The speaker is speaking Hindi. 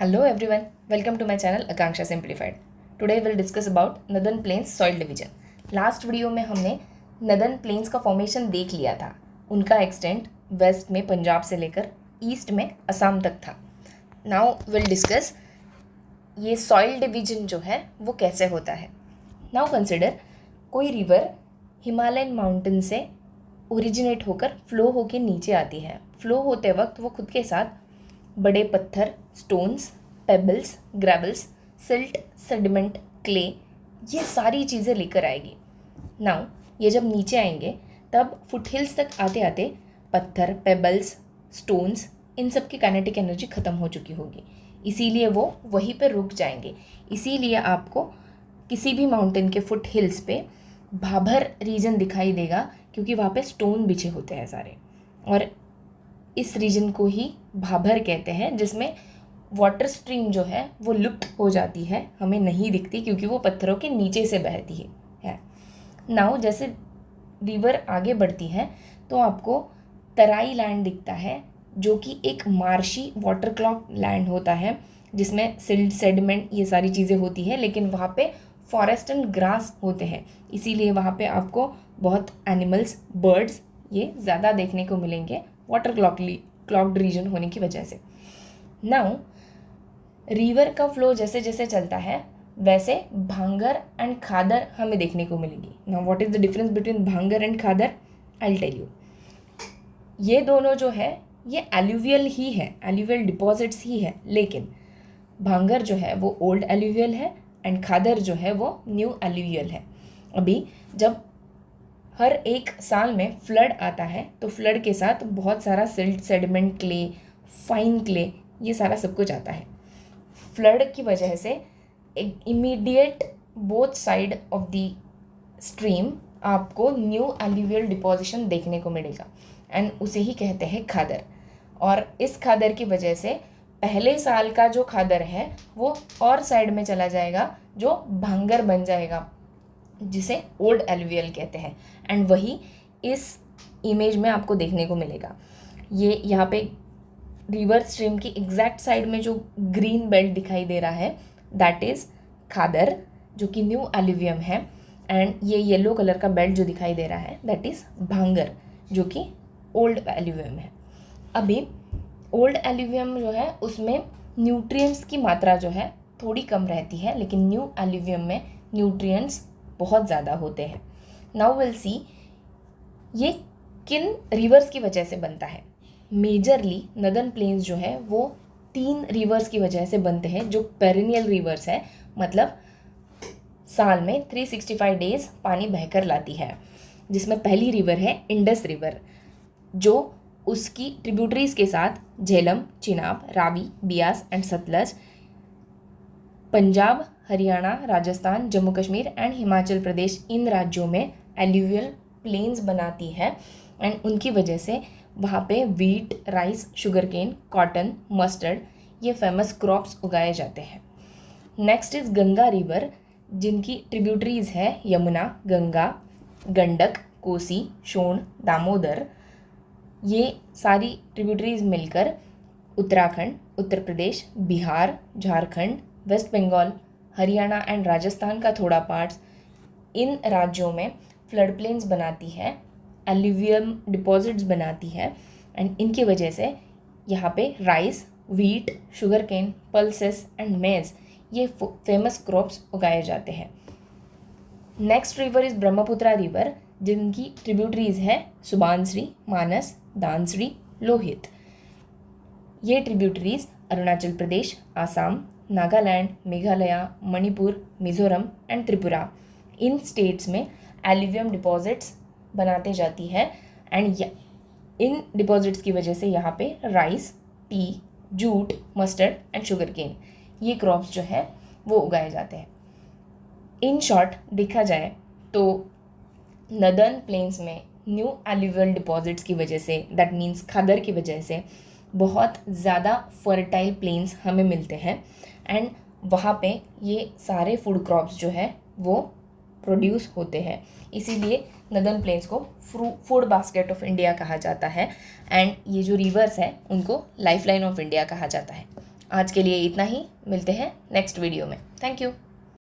Hello everyone, welcome to my channel Akanksha Simplified. Today we'll discuss about Northern Plains soil division. Last video में हमने नदर्न प्लेन्स का फॉर्मेशन देख लिया था. उनका एक्सटेंट वेस्ट में पंजाब से लेकर ईस्ट में असम तक था. नाउ विल डिस्कस ये सॉइल डिवीजन जो है वो कैसे होता है. नाउ कंसिडर कोई रिवर हिमालयन माउंटेन से ओरिजिनेट होकर फ्लो होकर नीचे आती है. फ्लो होते वक्त वो खुद के साथ बड़े पत्थर, stones, pebbles, gravels, silt, sediment, clay, ये सारी चीज़ें लेकर आएगी. नाउ ये जब नीचे आएंगे तब फुटहिल्स तक आते आते पत्थर, पेबल्स, स्टोन्स, इन सब की काइनेटिक एनर्जी ख़त्म हो चुकी होगी, इसीलिए वो वहीं पर रुक जाएंगे. इसीलिए आपको किसी भी माउंटेन के फुट हिल्स पे भाभर रीजन दिखाई देगा, क्योंकि वहाँ पे स्टोन बिछे होते हैं सारे. और इस रीजन को ही भाभर कहते हैं, जिसमें वाटर स्ट्रीम जो है वो लुप्त हो जाती है, हमें नहीं दिखती क्योंकि वो पत्थरों के नीचे से बहती है. नाउ जैसे रिवर आगे बढ़ती है तो आपको तराई लैंड दिखता है, जो कि एक मार्शी वाटर क्लॉक लैंड होता है, जिसमें सिल्ट, सेडिमेंट, ये सारी चीज़ें होती है. लेकिन वहाँ पे फॉरेस्ट एंड ग्रास होते हैं, इसीलिए वहाँ पे आपको बहुत एनिमल्स, बर्ड्स ये ज़्यादा देखने को मिलेंगे वाटर क्लॉक्ड रीजन होने की वजह से. नाउ रिवर का फ्लो जैसे जैसे चलता है वैसे भांगर एंड खादर हमें देखने को मिलेगी. Now what is the difference between bhangar and khadar, I will tell you. ये दोनों जो है ये एल्यूवियल ही है, एल्यूवियल डिपॉजिट्स ही है, लेकिन भांगर जो है वो ओल्ड एल्यूवियल है एंड खादर जो है वो न्यू एल्यूवियल है. अभी जब हर एक साल में फ्लड आता है तो फ्लड के साथ बहुत सारा silt, sediment, clay, fine clay, ये सारा सब कुछ आता है. फ्लड की वजह से immediate both side of the stream आपको न्यू एल्यूवियल डिपोजिशन देखने को मिलेगा एंड उसे ही कहते हैं खादर. और इस खादर की वजह से पहले साल का जो खादर है वो और साइड में चला जाएगा, जो भांगर बन जाएगा, जिसे ओल्ड एल्यूवियल कहते हैं. एंड वही इस इमेज में आपको देखने को मिलेगा. ये यहाँ पे रिवर स्ट्रीम की एग्जैक्ट साइड में जो ग्रीन बेल्ट दिखाई दे रहा है दैट इज़ खादर, जो कि न्यू एल्यूवियम है. एंड ये येलो कलर का बेल्ट जो दिखाई दे रहा है दैट इज़ भांगर, जो कि ओल्ड एल्यूवियम है. अभी ओल्ड एल्यूवियम जो है उसमें न्यूट्रिएंट्स की मात्रा जो है थोड़ी कम रहती है, लेकिन न्यू एल्यूवियम में न्यूट्रिएंट्स बहुत ज़्यादा होते हैं. नाउ विल सी ये किन रिवर्स की वजह से बनता है. मेजरली नदर्न प्लेन्स जो है वो 3 रिवर्स की वजह से बनते हैं, जो पेरिनियल रिवर्स है, मतलब साल में 365 डेज पानी बहकर लाती है. जिसमें पहली रिवर है इंडस रिवर, जो उसकी ट्रिब्यूटरीज के साथ झेलम, चिनाब, रावी, बियास एंड सतलज पंजाब, हरियाणा, राजस्थान, जम्मू कश्मीर एंड हिमाचल प्रदेश, इन राज्यों में एल्यूवियल प्लेन्स बनाती है. एंड उनकी वजह से वहाँ पे wheat, rice, sugar cane, cotton, mustard, ये फेमस क्रॉप्स उगाए जाते हैं. नेक्स्ट इज़ गंगा रिवर, जिनकी ट्रिब्यूटरीज है यमुना, गंगा, गंडक, कोसी, शोण, दामोदर. ये सारी ट्रिब्यूटरीज मिलकर उत्तराखंड, उत्तर प्रदेश, बिहार, झारखंड, वेस्ट बंगाल, हरियाणा एंड राजस्थान का थोड़ा पार्ट्स, इन राज्यों में फ्लड प्लेन्स बनाती है, एल्यूवियम डिपॉजिट्स बनाती है. एंड इनकी वजह से यहाँ पे rice, wheat, sugar cane, pulses and maize, ये फेमस क्रॉप्स उगाए जाते हैं. Next river is Brahmaputra river, जिनकी ट्रिब्यूटरीज है सुबानश्री, मानस, दानश्री, लोहित. ये ट्रिब्यूटरीज अरुणाचल प्रदेश, आसाम, नागालैंड, मेघालय, मणिपुर, मिजोरम एंड त्रिपुरा, इन स्टेट्स में एल्यूवियम डिपॉजिट्स बनाते जाती है. एंड इन डिपॉजिट्स की वजह से यहाँ पे rice, tea, jute, mustard and sugar cane, ये क्रॉप्स जो है वो उगाए जाते हैं. इन शॉर्ट देखा जाए तो नदर्न प्लेन्स में न्यू एल्यूवियल डिपॉजिट्स की वजह से, दैट मीन्स खादर की वजह से, बहुत ज़्यादा फर्टाइल प्लेन्स हमें मिलते हैं. एंड वहाँ पे ये सारे फूड क्रॉप्स जो है वो प्रोड्यूस होते हैं, इसीलिए नदर्न प्लेन्स को फूड बास्केट ऑफ इंडिया कहा जाता है. एंड ये जो रिवर्स है उनको लाइफलाइन ऑफ इंडिया कहा जाता है. आज के लिए इतना ही, मिलते हैं नेक्स्ट वीडियो में। Thank you.